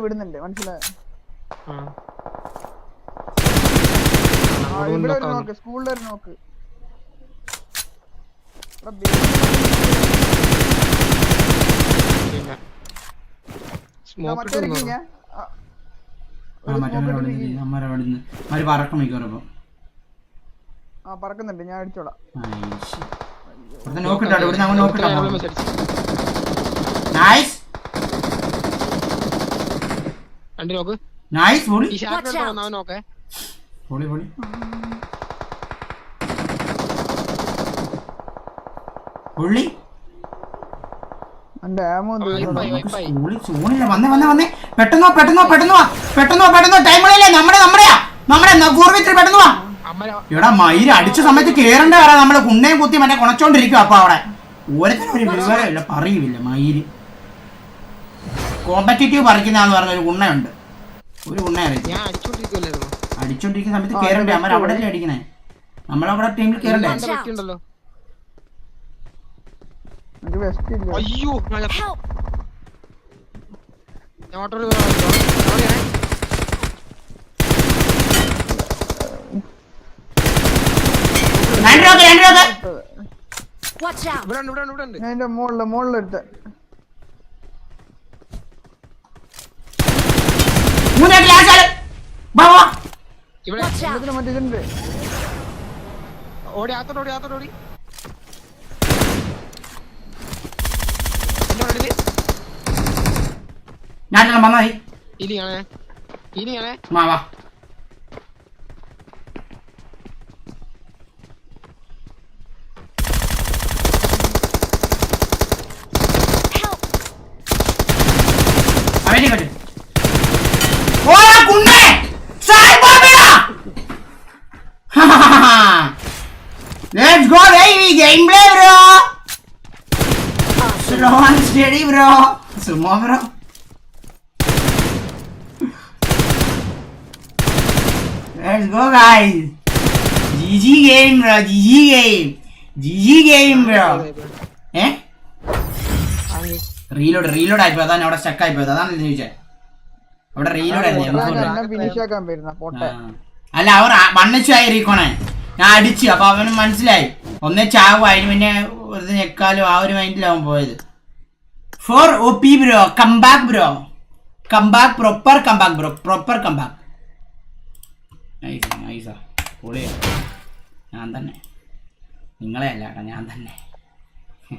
വിടുന്നുണ്ട് മനസ്സിലായോ? ഇവിടെ ഒരു നോക്ക്, സ്കൂളിൽ ഒരു നോക്ക്. പറക്കുന്നുണ്ട്, ഞാൻ അടിച്ചോളാം. ഇവിടെ മയില് അടിച്ച സമയത്ത് കേറണ്ട വരാ. നമ്മള് കുണ്ണയും കുത്തി മറ്റേ കുണച്ചോണ്ടിരിക്കും. അപ്പൊ അവിടെ ഓരോരുത്തരും ഒരു വിവരമില്ല, പറയുമില്ല. മയില് കോമ്പറ്റീറ്റീവ് പറിക്കുന്നതാന്ന് പറഞ്ഞ ഒരു കുണ്ണയുണ്ട്. ഒരു കുണ്ണ അടിച്ചോണ്ടിരിക്കുന്ന സമയത്ത് കേറണ്ടേ? അമ്മ അവിടെ അടിക്കണേ. നമ്മളവിടെ ടീമിൽ കേറണ്ടേ? മുകളിലെടുത്ത് മറ്റേതുണ്ട്. ഓടി ആത്തോടി ഞാൻ വന്നായി ഇനിയാണേ മാവാ. Let's go baby, gameplay bro. Slow and steady bro. Sumo bro. Let's go guys. GG game bro, GG game bro. Reload ആയിപ്പോ. അതാണ് അവിടെ സ്റ്റക്ക് ആയിപ്പോയത്. അതാണ് ചോദിച്ചേ. അവിടെ റീലോഡ് അല്ല, അവർ വണ്ണിച്ചായി റീക്കോണേ. ഞാൻ അടിച്ചു. അപ്പൊ അവന് മനസ്സിലായി ഒന്നേ ചാവും. അതിന് പിന്നെ ഒരു ഞെക്കാലും ആ ഒരു മൈൻഡിലാവും പോയത്. For OP bro, comeback bro, comeback, proper comeback bro, proper comeback. നൈസാ പൊളിയാ. ഞാൻ തന്നെ, നിങ്ങളെ അല്ല കേട്ടോ, ഞാൻ തന്നെ.